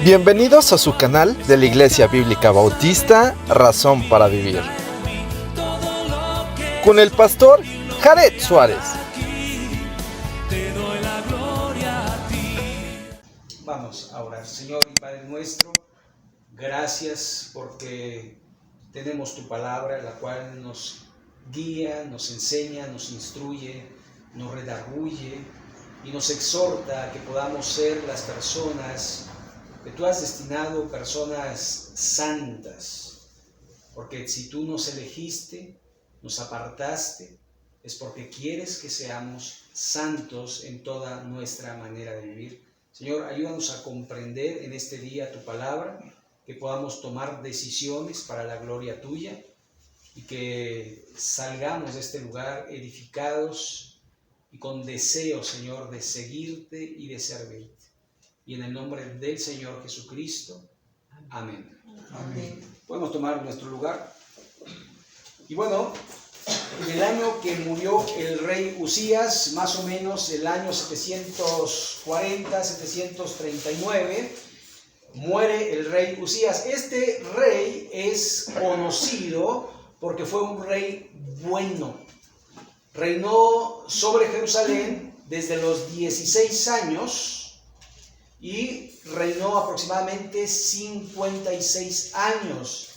Bienvenidos a su canal de la Iglesia Bíblica Bautista Razón para Vivir, con el pastor Jared Suárez. Vamos a orar. Señor y Padre nuestro, gracias porque tenemos tu palabra, la cual nos guía, nos enseña, nos instruye, nos redarguye y nos exhorta a que podamos ser las personas que tú has destinado, personas santas. Porque si tú nos elegiste, nos apartaste, es porque quieres que seamos santos en toda nuestra manera de vivir. Señor, ayúdanos a comprender en este día tu palabra, que podamos tomar decisiones para la gloria tuya y que salgamos de este lugar edificados y con deseo, Señor, de seguirte y de servirte. Y en el nombre del Señor Jesucristo, amén. Amén. Podemos tomar nuestro lugar. Y bueno, en el año que murió el rey Usías, más o menos el año 740-739, muere el rey Usías. Este rey es conocido porque fue un rey bueno. Reinó sobre Jerusalén desde los 16 años y reinó aproximadamente 56 años.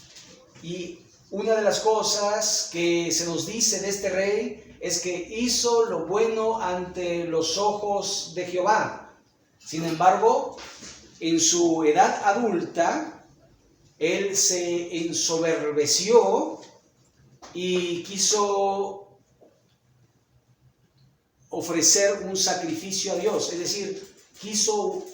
Y una de las cosas que se nos dice de este rey es que hizo lo bueno ante los ojos de Jehová. Sin embargo, en su edad adulta, él se ensoberbeció y quiso ofrecer un sacrificio a Dios. Es decir, quiso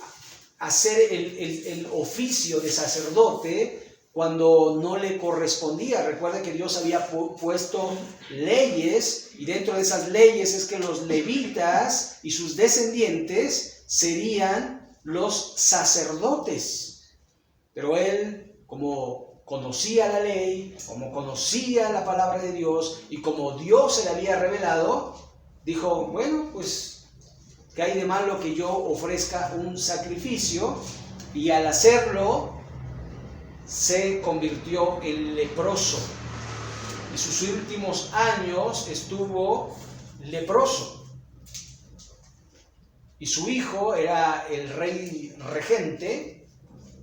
hacer el oficio de sacerdote cuando no le correspondía. Recuerda que Dios había puesto leyes, y dentro de esas leyes es que los levitas y sus descendientes serían los sacerdotes. Pero él, como conocía la ley, como conocía la palabra de Dios y como Dios se le había revelado, dijo, bueno, pues ¿qué hay de malo que yo ofrezca un sacrificio? Y al hacerlo, se convirtió en leproso. Y sus últimos años estuvo leproso. Y su hijo era el rey regente.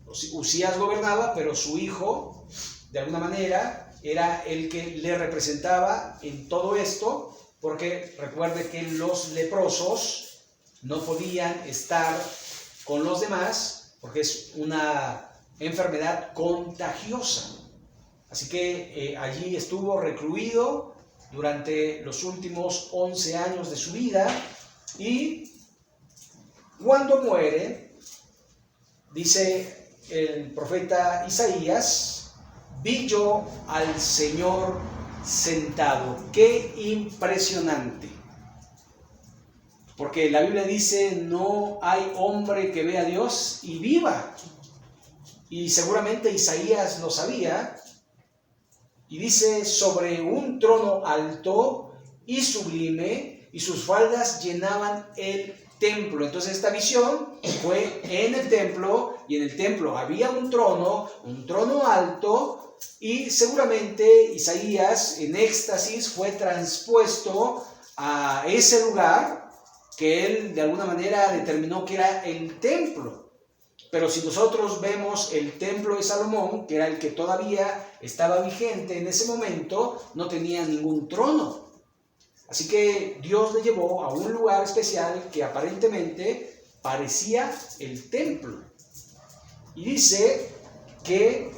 Usías gobernaba, pero su hijo, de alguna manera, era el que le representaba en todo esto, porque recuerde que los leprosos no podían estar con los demás porque es una enfermedad contagiosa. Así que allí estuvo recluido durante los últimos 11 años de su vida, y cuando muere, dice el profeta Isaías, vi yo al Señor sentado. ¡Qué impresionante! Porque la Biblia dice, no hay hombre que vea a Dios y viva. Y seguramente Isaías lo sabía. Y dice, sobre un trono alto y sublime, y sus faldas llenaban el templo. Entonces esta visión fue en el templo, y en el templo había un trono alto, y seguramente Isaías en éxtasis fue transpuesto a ese lugar que él de alguna manera determinó que era el templo. Pero si nosotros vemos el templo de Salomón, que era el que todavía estaba vigente en ese momento, no tenía ningún trono. Así que Dios le llevó a un lugar especial que aparentemente parecía el templo. Y dice que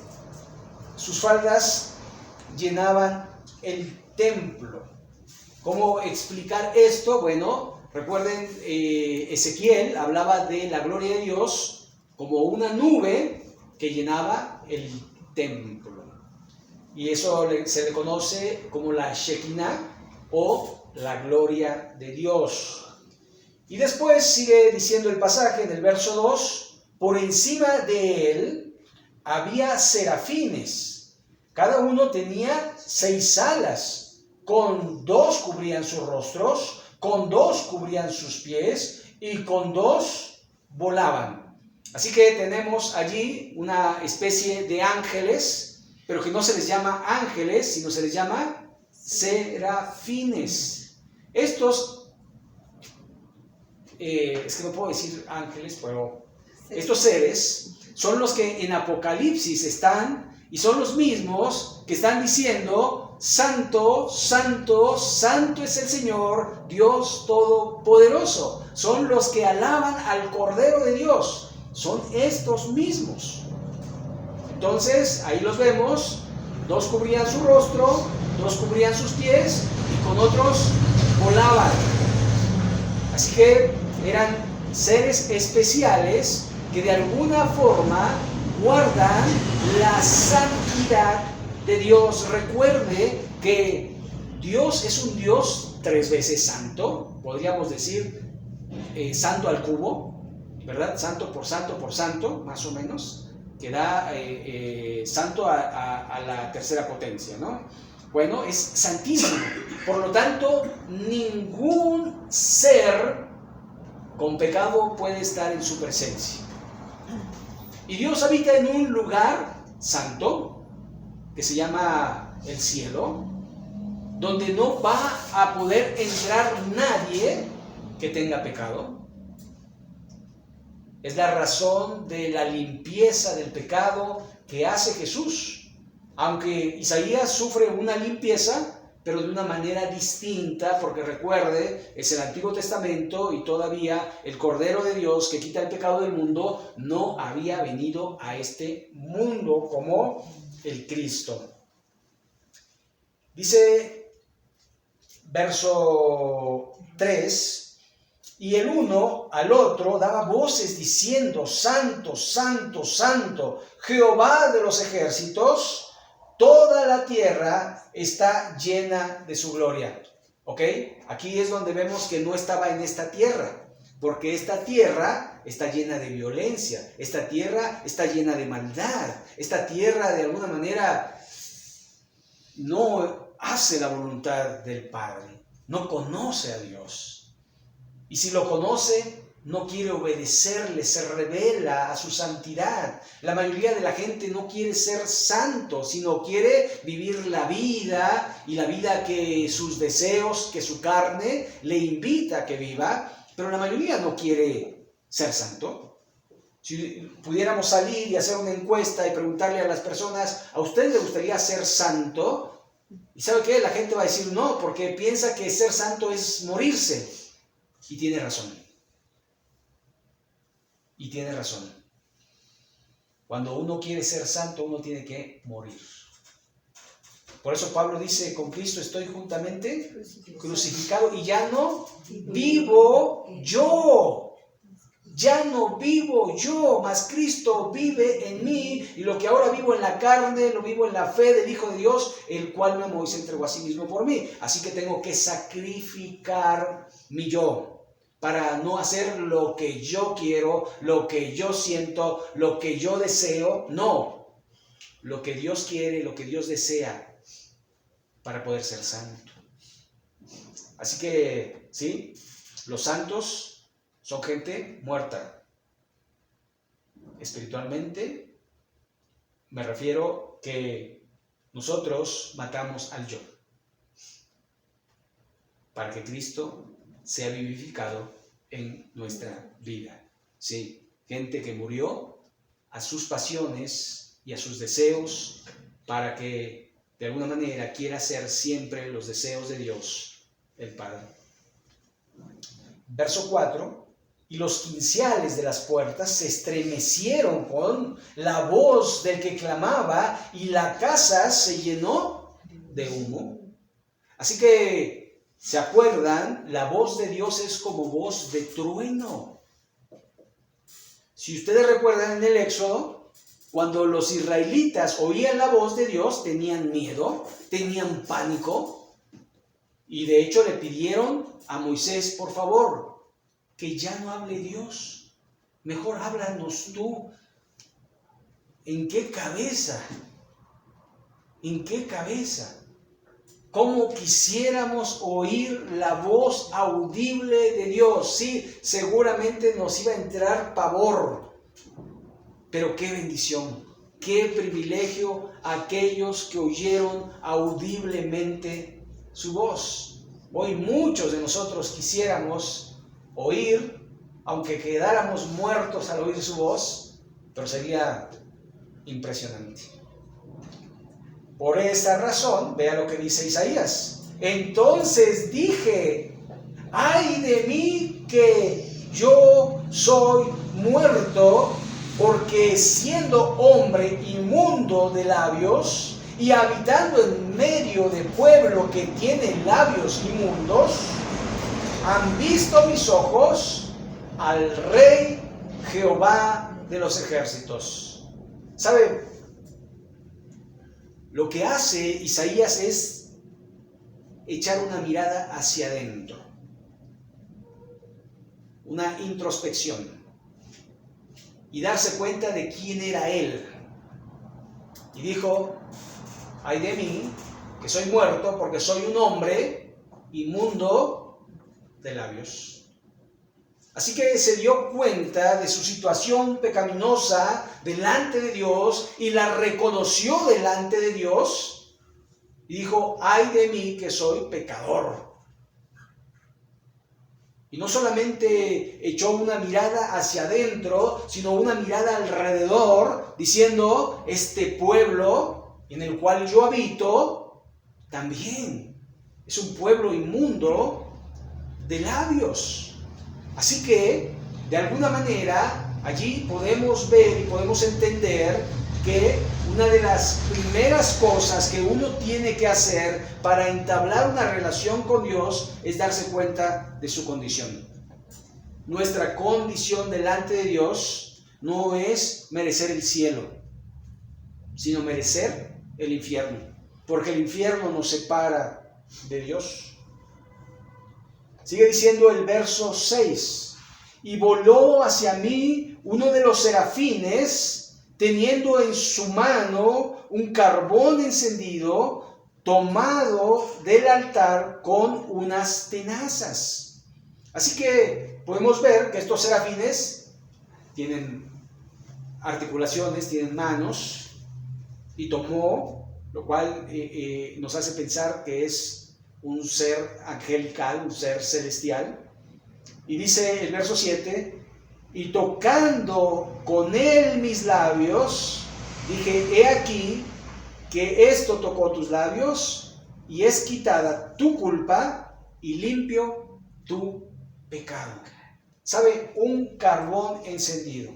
sus faldas llenaban el templo. ¿Cómo explicar esto? Bueno, recuerden, Ezequiel hablaba de la gloria de Dios como una nube que llenaba el templo. Y eso se le conoce como la Shekinah o la gloria de Dios. Y después sigue diciendo el pasaje en el verso 2, por encima de él había serafines. Cada uno tenía 6 alas, con 2 cubrían sus rostros, con 2 cubrían sus pies y con 2 volaban. Así que tenemos allí una especie de ángeles, pero que no se les llama ángeles, sino se les llama serafines. Estos, es que no puedo decir ángeles, pero estos seres son los que en Apocalipsis están y son los mismos que están diciendo: Santo, santo, santo es el Señor, Dios Todopoderoso. Son los que alaban al Cordero de Dios. Son estos mismos. Entonces, ahí los vemos. Dos cubrían su rostro, dos cubrían sus pies y con otros volaban. Así que eran seres especiales que de alguna forma guardan la santidad de Dios. Recuerde que Dios es un Dios 3 veces santo, podríamos decir santo al cubo, ¿verdad? Santo por santo, más o menos, que da santo a la tercera potencia, ¿no? Bueno, es santísimo. Por lo tanto, ningún ser con pecado puede estar en su presencia. Y Dios habita en un lugar santo, que se llama el cielo, donde no va a poder entrar nadie que tenga pecado. Es la razón de la limpieza del pecado que hace Jesús. Aunque Isaías sufre una limpieza, pero de una manera distinta, porque recuerde, es el Antiguo Testamento y todavía el Cordero de Dios que quita el pecado del mundo no había venido a este mundo como el Cristo. Dice verso 3, y el uno al otro daba voces diciendo: Santo, Santo, Santo, Jehová de los ejércitos, toda la tierra está llena de su gloria. ¿Ok? Aquí es donde vemos que no estaba en esta tierra, porque esta tierra está llena de violencia, esta tierra está llena de maldad, esta tierra de alguna manera no hace la voluntad del Padre, no conoce a Dios. Y si lo conoce, no quiere obedecerle, se revela a su santidad. La mayoría de la gente no quiere ser santo, sino quiere vivir la vida, y la vida que sus deseos, que su carne le invita a que viva, pero la mayoría no quiere ser santo. Si pudiéramos salir y hacer una encuesta y preguntarle a las personas: ¿a usted le gustaría ser santo? ¿Y sabe qué? La gente va a decir no, porque piensa que ser santo es morirse. Y tiene razón. Y tiene razón. Cuando uno quiere ser santo, uno tiene que morir. Por eso Pablo dice: con Cristo estoy juntamente crucificado, y ya no vivo yo. Ya no vivo yo, mas Cristo vive en mí, y lo que ahora vivo en la carne, lo vivo en la fe del Hijo de Dios, el cual me amó y se entregó a sí mismo por mí. Así que tengo que sacrificar mi yo, para no hacer lo que yo quiero, lo que yo siento, lo que yo deseo. No, lo que Dios quiere, lo que Dios desea, para poder ser santo. Así que, ¿sí? Los santos son gente muerta. Espiritualmente, me refiero que nosotros matamos al yo, para que Cristo sea vivificado en nuestra vida. Sí, gente que murió a sus pasiones y a sus deseos, para que de alguna manera quiera hacer siempre los deseos de Dios, el Padre. Verso 4. Y los quinciales de las puertas se estremecieron con la voz del que clamaba, y la casa se llenó de humo. Así que, ¿se acuerdan? La voz de Dios es como voz de trueno. Si ustedes recuerdan en el Éxodo, cuando los israelitas oían la voz de Dios, tenían miedo, tenían pánico, y de hecho le pidieron a Moisés: por favor, que ya no hable Dios, mejor háblanos tú. ¿En qué cabeza? ¿En qué cabeza? ¿Cómo quisiéramos oír la voz audible de Dios? Sí, seguramente nos iba a entrar pavor, Pero qué bendición, qué privilegio aquellos que oyeron audiblemente su voz. Hoy muchos de nosotros quisiéramos oír, aunque quedáramos muertos al oír su voz, pero sería impresionante. Por esa razón, vea lo que dice Isaías. Entonces dije, ay de mí que yo soy muerto, porque siendo hombre inmundo de labios y habitando en medio de pueblo que tiene labios inmundos, han visto mis ojos al Rey Jehová de los ejércitos. ¿Sabe? Lo que hace Isaías es echar una mirada hacia adentro, una introspección, y darse cuenta de quién era él. Y dijo, ay de mí, que soy muerto, porque soy un hombre inmundo de labios. Así que se dio cuenta de su situación pecaminosa delante de Dios y la reconoció delante de Dios y dijo, ay de mí que soy pecador. Y no solamente echó una mirada hacia adentro, sino una mirada alrededor, diciendo, este pueblo en el cual yo habito también es un pueblo inmundo de labios. Así que, de alguna manera, allí podemos ver y podemos entender que una de las primeras cosas que uno tiene que hacer para entablar una relación con Dios es darse cuenta de su condición. Nuestra condición delante de Dios no es merecer el cielo, sino merecer el infierno, porque el infierno nos separa de Dios. Sigue diciendo el verso 6, y voló hacia mí uno de los serafines, teniendo en su mano un carbón encendido, tomado del altar con unas tenazas. Así que podemos ver que estos serafines tienen articulaciones, tienen manos, y tomó, lo cual nos hace pensar que es un ser angelical, un ser celestial. Y dice el verso 7, y tocando con él mis labios, dije, he aquí que esto tocó tus labios, y es quitada tu culpa, y limpio tu pecado. ¿Sabe? Un carbón encendido.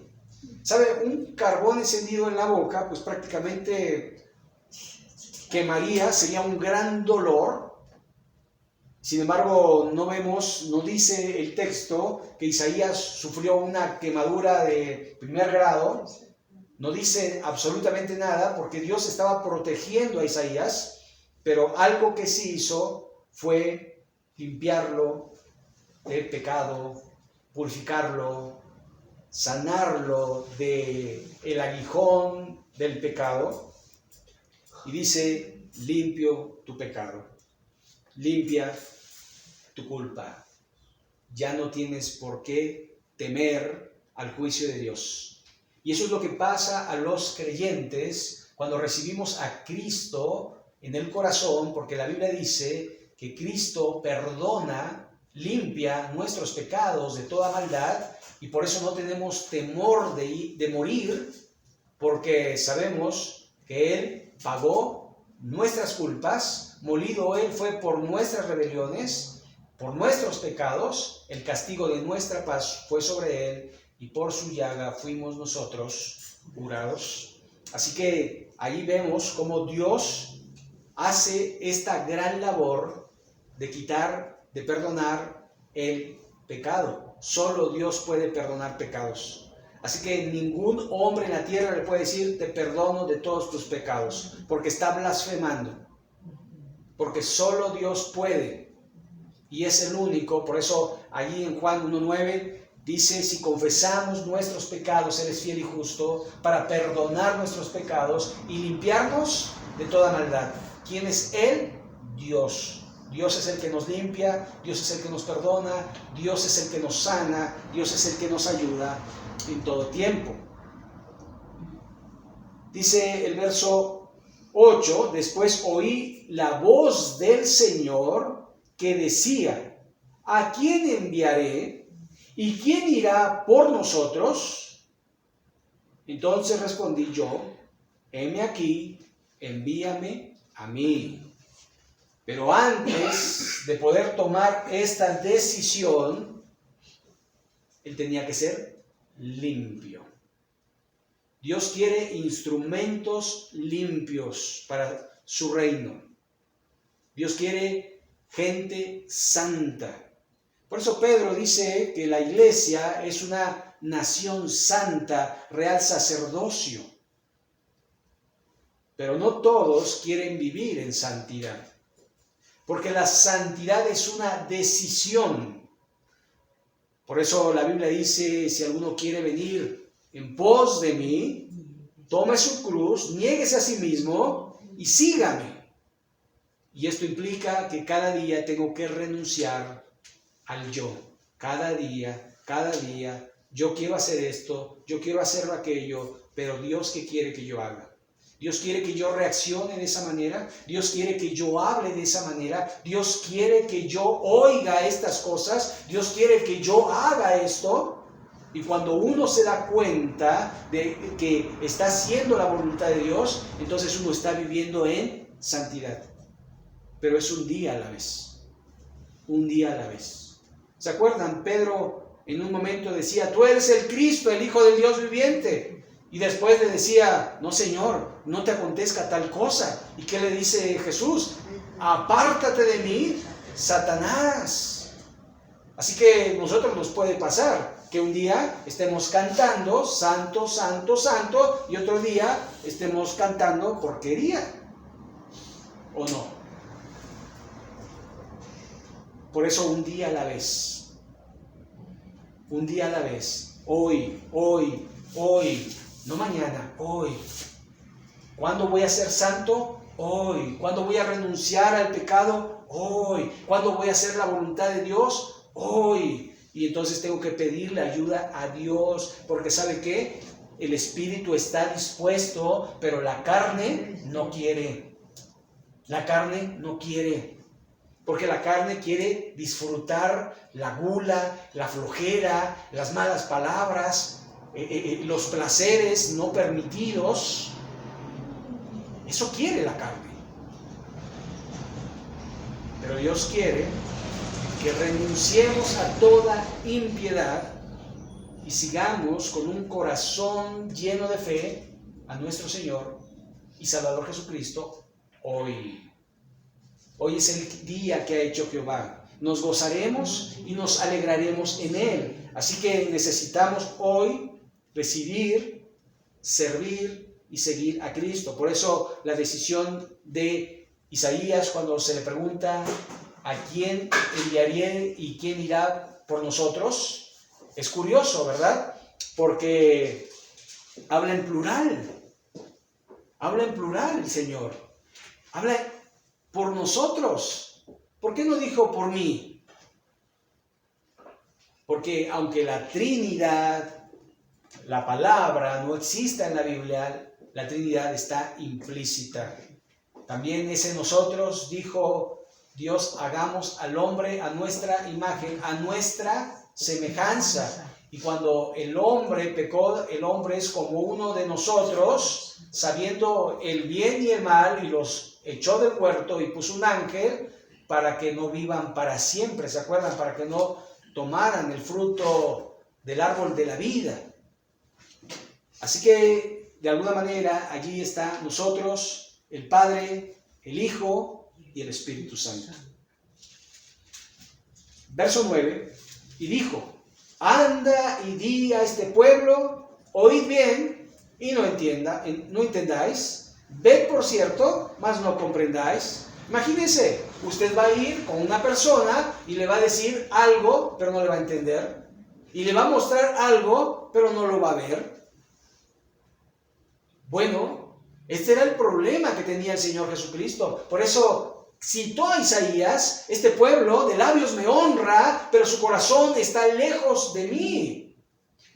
¿Sabe? Un carbón encendido en la boca, pues prácticamente quemaría, sería un gran dolor. Sin embargo, no dice el texto que Isaías sufrió una quemadura de primer grado. No dice absolutamente nada porque Dios estaba protegiendo a Isaías, pero algo que sí hizo fue limpiarlo del pecado, purificarlo, sanarlo del aguijón del pecado. Y dice, limpio tu pecado, limpia tu culpa. Ya no tienes por qué temer al juicio de Dios. Y eso es lo que pasa a los creyentes cuando recibimos a Cristo en el corazón, porque la Biblia dice que Cristo perdona, limpia nuestros pecados de toda maldad, y por eso no tenemos temor de morir, porque sabemos que Él pagó nuestras culpas, molido Él fue por nuestras rebeliones, por nuestros pecados, el castigo de nuestra paz fue sobre Él, y por su llaga fuimos nosotros curados. Así que ahí vemos cómo Dios hace esta gran labor de quitar, de perdonar el pecado. Solo Dios puede perdonar pecados. Así que ningún hombre en la tierra le puede decir, te perdono de todos tus pecados, porque está blasfemando. Porque solo Dios puede. Y es el único. Por eso allí en Juan 1:9 dice, si confesamos nuestros pecados, Él es fiel y justo para perdonar nuestros pecados y limpiarnos de toda maldad. ¿Quién es Él? Dios. Dios es el que nos limpia, Dios es el que nos perdona, Dios es el que nos sana, Dios es el que nos ayuda en todo tiempo. Dice el verso 8, después oí la voz del Señor que decía, ¿a quién enviaré? ¿Y quién irá por nosotros? Entonces respondí yo, heme aquí, envíame a mí. Pero antes de poder tomar esta decisión, él tenía que ser limpio. Dios quiere instrumentos limpios para su reino. Dios quiere gente santa. Por eso Pedro dice que la iglesia es una nación santa, real sacerdocio. Pero no todos quieren vivir en santidad. Porque la santidad es una decisión. Por eso la Biblia dice, si alguno quiere venir en pos de mí, tome su cruz, niéguese a sí mismo y sígame. Y esto implica que cada día tengo que renunciar al yo. Cada día, yo quiero hacer esto, yo quiero hacer aquello, pero Dios, ¿qué quiere que yo haga? Dios quiere que yo reaccione de esa manera, Dios quiere que yo hable de esa manera, Dios quiere que yo oiga estas cosas, Dios quiere que yo haga esto. Y cuando uno se da cuenta de que está haciendo la voluntad de Dios, entonces uno está viviendo en santidad. Pero es un día a la vez, un día a la vez. ¿Se acuerdan? Pedro en un momento decía, tú eres el Cristo, el Hijo del Dios viviente. Y después le decía, no Señor, no te acontezca tal cosa. ¿Y qué le dice Jesús? Apártate de mí, Satanás. Así que nosotros nos puede pasar que un día estemos cantando santo, santo, santo, y otro día estemos cantando porquería. ¿O no? Por eso un día a la vez. Un día a la vez. Hoy. No mañana, hoy. ¿Cuándo voy a ser santo? Hoy. ¿Cuándo voy a renunciar al pecado? Hoy. ¿Cuándo voy a hacer la voluntad de Dios? Hoy. Y entonces tengo que pedirle ayuda a Dios, porque ¿sabe qué? El espíritu está dispuesto, pero la carne no quiere. La carne no quiere. Porque la carne quiere disfrutar la gula, la flojera, las malas palabras, los placeres no permitidos. Eso quiere la carne. Pero Dios quiere que renunciemos a toda impiedad y sigamos con un corazón lleno de fe a nuestro Señor y Salvador Jesucristo hoy. Hoy es el día que ha hecho Jehová. Nos gozaremos y nos alegraremos en Él. Así que necesitamos hoy decidir, servir y seguir a Cristo. Por eso la decisión de Isaías cuando se le pregunta ¿a quién enviaré y quién irá por nosotros? Es curioso, ¿verdad? Porque habla en plural. Habla en plural el Señor. Habla por nosotros. ¿Por qué no dijo por mí? Porque aunque la Trinidad, la palabra no exista en la Biblia, la Trinidad está implícita. También ese nosotros dijo Dios, hagamos al hombre a nuestra imagen, a nuestra semejanza. Y cuando el hombre pecó, el hombre es como uno de nosotros, sabiendo el bien y el mal, y los echó del huerto y puso un ángel para que no vivan para siempre, ¿se acuerdan? Para que no tomaran el fruto del árbol de la vida. Así que, de alguna manera, allí está nosotros, el Padre, el Hijo y el Espíritu Santo. Verso 9, y dijo, anda y di a este pueblo, oíd bien y no entendáis, ved por cierto, mas no comprendáis. Imagínense, usted va a ir con una persona y le va a decir algo, pero no le va a entender, y le va a mostrar algo, pero no lo va a ver. Bueno, este era el problema que tenía el Señor Jesucristo. Por eso citó a Isaías, este pueblo de labios me honra, pero su corazón está lejos de mí.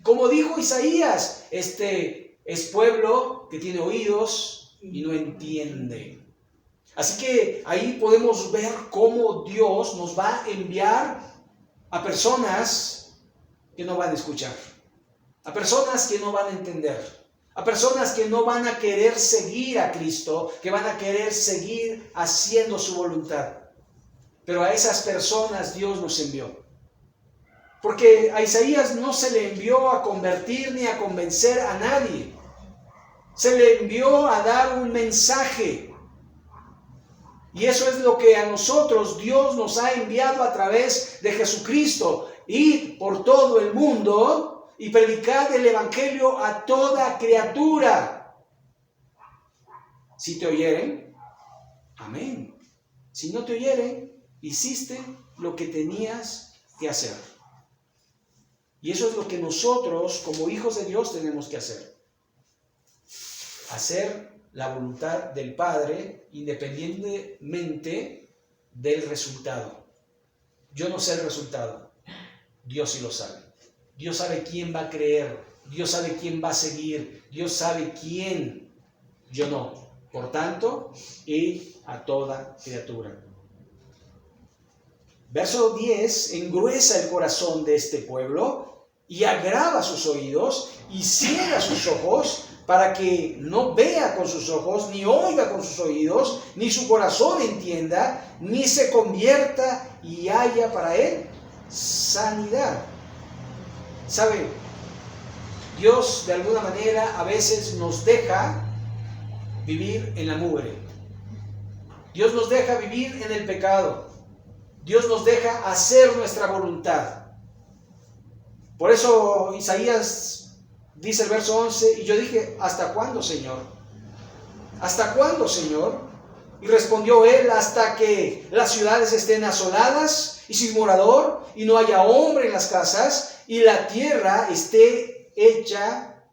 Como dijo Isaías, este Es pueblo que tiene oídos y no entiende. Así que ahí podemos ver cómo Dios nos va a enviar a personas que no van a escuchar, a personas que no van a entender, a personas que no van a querer seguir a Cristo, que van a querer seguir haciendo su voluntad. Pero a esas personas Dios nos envió. Porque a Isaías no se le envió a convertir ni a convencer a nadie. Se le envió a dar un mensaje. Y eso es lo que a nosotros Dios nos ha enviado a través de Jesucristo. Ir por todo el mundo y predicar el evangelio a toda criatura. Si te oyeren, amén. Si no te oyeren, hiciste lo que tenías que hacer. Y eso es lo que nosotros, como hijos de Dios, tenemos que hacer. Hacer la voluntad del Padre independientemente del resultado. Yo no sé el resultado. Dios sí lo sabe. Dios sabe quién va a creer. Dios sabe quién va a seguir. Dios sabe quién. Yo no. Por tanto, y a toda criatura. Verso 10, engruesa el corazón de este pueblo y agrava sus oídos y ciega sus ojos para que no vea con sus ojos, ni oiga con sus oídos, ni su corazón entienda, ni se convierta y haya para él sanidad. ¿Sabe? Dios de alguna manera a veces nos deja vivir en la mugre. Dios nos deja vivir en el pecado. Dios nos deja hacer nuestra voluntad. Por eso Isaías dice el verso 11, y yo dije, ¿hasta cuándo, Señor? ¿Hasta cuándo, Señor? Y respondió él, hasta que las ciudades estén asoladas y sin morador, y no haya hombre en las casas, y la tierra esté hecha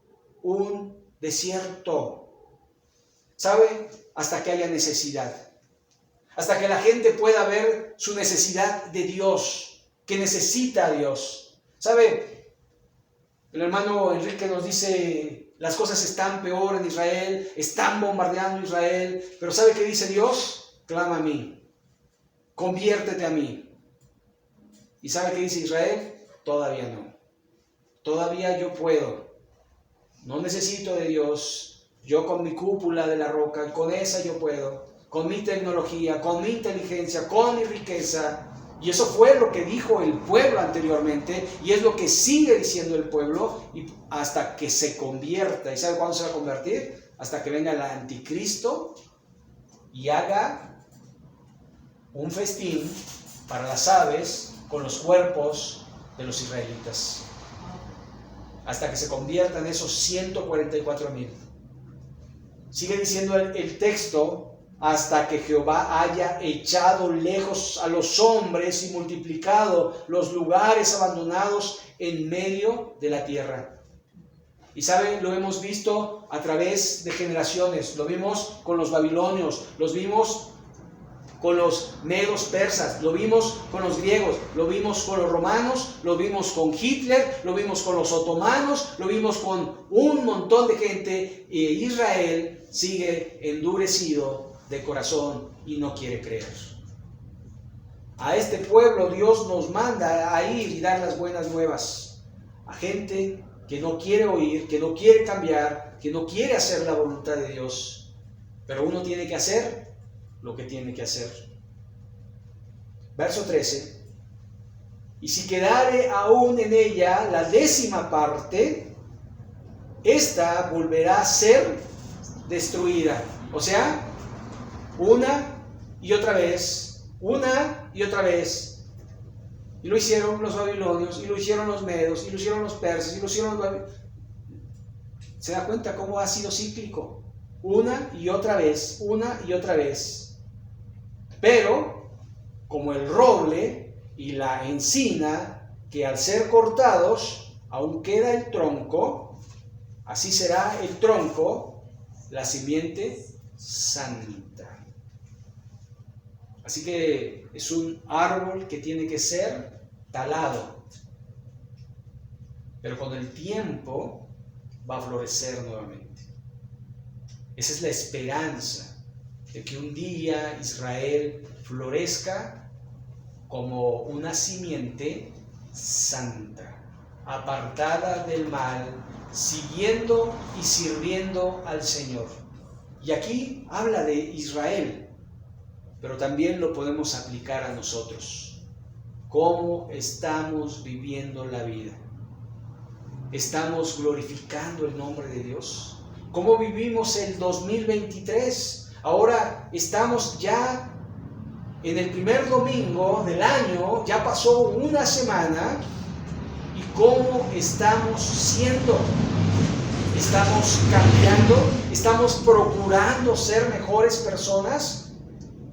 un desierto. ¿Sabe? Hasta que haya necesidad. Hasta que la gente pueda ver su necesidad de Dios, que necesita a Dios. ¿Sabe? El hermano Enrique nos dice, las cosas están peor en Israel, están bombardeando Israel, pero ¿sabe qué dice Dios? Clama a mí, conviértete a mí. ¿Y sabe qué dice Israel? Todavía no. Todavía yo puedo. No necesito de Dios. Yo con mi cúpula de la roca, con esa yo puedo. Con mi tecnología, con mi inteligencia, con mi riqueza. Y eso fue lo que dijo el pueblo anteriormente, y es lo que sigue diciendo el pueblo, y hasta que se convierta. ¿Y sabe cuándo se va a convertir? Hasta que venga el anticristo y haga un festín para las aves con los cuerpos de los israelitas. Hasta que se conviertan esos 144,000. Sigue diciendo el texto, hasta que Jehová haya echado lejos a los hombres y multiplicado los lugares abandonados en medio de la tierra. Y saben, lo hemos visto a través de generaciones. Lo vimos con los babilonios, los vimos con los medos persas, lo vimos con los griegos, lo vimos con los romanos, lo vimos con Hitler, lo vimos con los otomanos, lo vimos con un montón de gente, y Israel sigue endurecido de corazón y no quiere creer. A este pueblo Dios nos manda a ir y dar las buenas nuevas a gente que no quiere oír, que no quiere cambiar, que no quiere hacer la voluntad de Dios. Pero uno tiene que hacer lo que tiene que hacer. Verso 13. Y si quedare aún en ella la 10ª parte, esta volverá a ser destruida. O sea, una y otra vez, una y otra vez. Y lo hicieron los babilonios, y lo hicieron los medos, y lo hicieron los persas, y lo hicieron los babilonios. ¿Se da cuenta cómo ha sido cíclico? Una y otra vez, una y otra vez. Pero, como el roble y la encina, que al ser cortados, aún queda el tronco, así será el tronco, la simiente santa. Así que es un árbol que tiene que ser talado. Pero con el tiempo va a florecer nuevamente. Esa es la esperanza de que un día Israel florezca como una simiente santa, apartada del mal, siguiendo y sirviendo al Señor. Y aquí habla de Israel, pero también lo podemos aplicar a nosotros. ¿Cómo estamos viviendo la vida? ¿Estamos glorificando el nombre de Dios? ¿Cómo vivimos el 2023? Ahora estamos ya en el primer domingo del año, ya pasó una semana, y ¿cómo estamos siendo? ¿Estamos cambiando? ¿Estamos procurando ser mejores personas?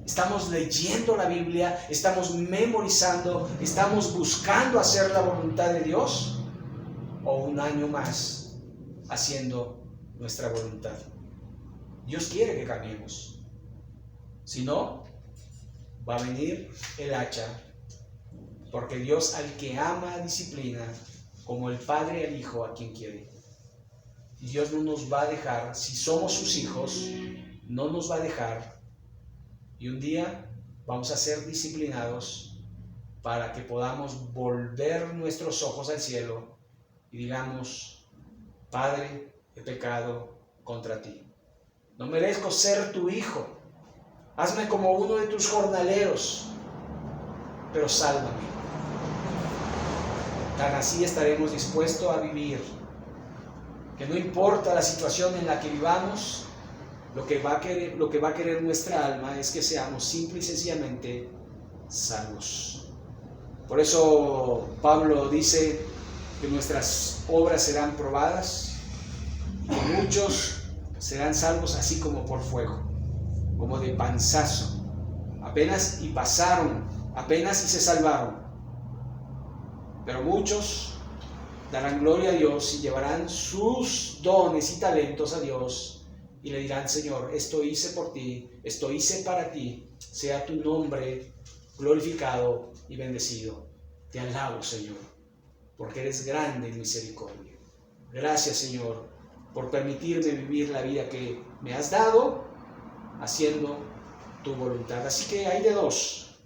¿Estamos leyendo la Biblia? ¿Estamos memorizando? ¿Estamos buscando hacer la voluntad de Dios? ¿O un año más haciendo nuestra voluntad? Dios quiere que cambiemos. Si no, va a venir el hacha, porque Dios al que ama disciplina, como el Padre al Hijo a quien quiere. Y Dios no nos va a dejar, si somos sus hijos, no nos va a dejar. Y un día vamos a ser disciplinados para que podamos volver nuestros ojos al cielo y digamos: Padre, he pecado contra ti. No merezco ser tu hijo. Hazme como uno de tus jornaleros, pero sálvame. Tan así estaremos dispuestos a vivir, que no importa la situación en la que vivamos, lo que va a querer nuestra alma es que seamos simple y sencillamente salvos. Por eso Pablo dice que nuestras obras serán probadas, y que muchos serán salvos así como por fuego, como de panzazo, apenas y pasaron, apenas y se salvaron. Pero muchos darán gloria a Dios y llevarán sus dones y talentos a Dios y le dirán: Señor, esto hice por ti, esto hice para ti, sea tu nombre glorificado y bendecido. Te alabo, Señor, porque eres grande en misericordia. Gracias, Señor, por permitirme vivir la vida que me has dado, haciendo tu voluntad. Así que hay de dos: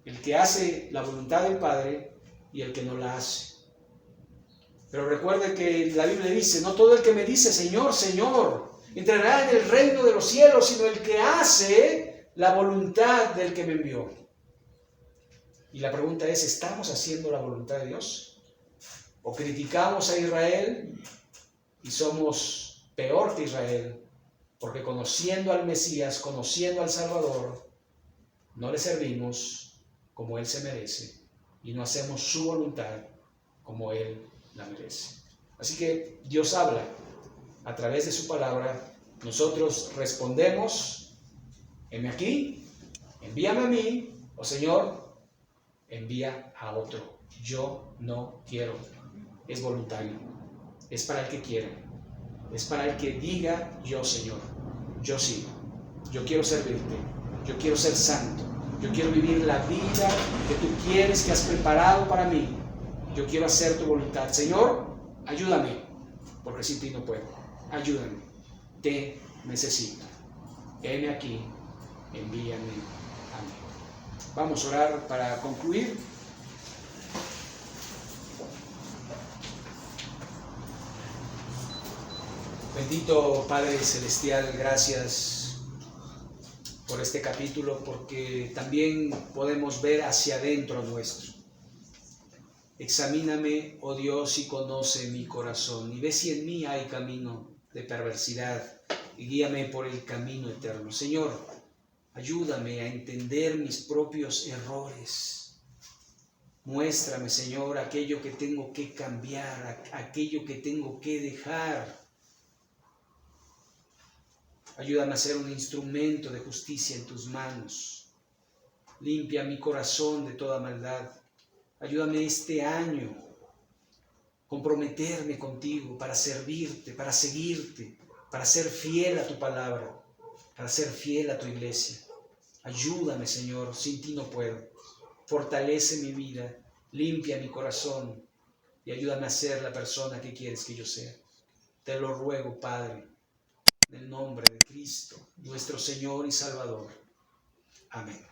el que hace la voluntad del Padre y el que no la hace. Pero recuerde que la Biblia dice: no todo el que me dice Señor, Señor, entrará en el reino de los cielos, sino el que hace la voluntad del que me envió. Y la pregunta es: ¿estamos haciendo la voluntad de Dios? ¿O criticamos a Israel y somos peor que Israel? Porque conociendo al Mesías, conociendo al Salvador, no le servimos como Él se merece y no hacemos su voluntad como Él la merece. Así que Dios habla a través de su palabra. Nosotros respondemos: heme aquí, envíame a mí, o Señor, envía a otro. Yo no quiero. Es voluntario, es para el que quiera, es para el que diga: yo, Señor, yo sí, yo quiero servirte, yo quiero ser santo, yo quiero vivir la vida que tú quieres, que has preparado para mí. Yo quiero hacer tu voluntad. Señor, ayúdame, porque sin ti no puedo. Ayúdame, te necesito. Heme aquí, envíame a mí. Vamos a orar para concluir. Bendito Padre Celestial, gracias por este capítulo, porque también podemos ver hacia adentro nuestro. Examíname, oh Dios, y conoce mi corazón, y ve si en mí hay camino de perversidad, y guíame por el camino eterno. Señor, ayúdame a entender mis propios errores. Muéstrame, Señor, aquello que tengo que cambiar, aquello que tengo que dejar. Ayúdame a ser un instrumento de justicia en tus manos. Limpia mi corazón de toda maldad. Ayúdame este año a comprometerme contigo para servirte, para seguirte, para ser fiel a tu palabra, para ser fiel a tu iglesia. Ayúdame, Señor, sin ti no puedo. Fortalece mi vida, limpia mi corazón y ayúdame a ser la persona que quieres que yo sea. Te lo ruego, Padre, en el nombre de Cristo, nuestro Señor y Salvador. Amén.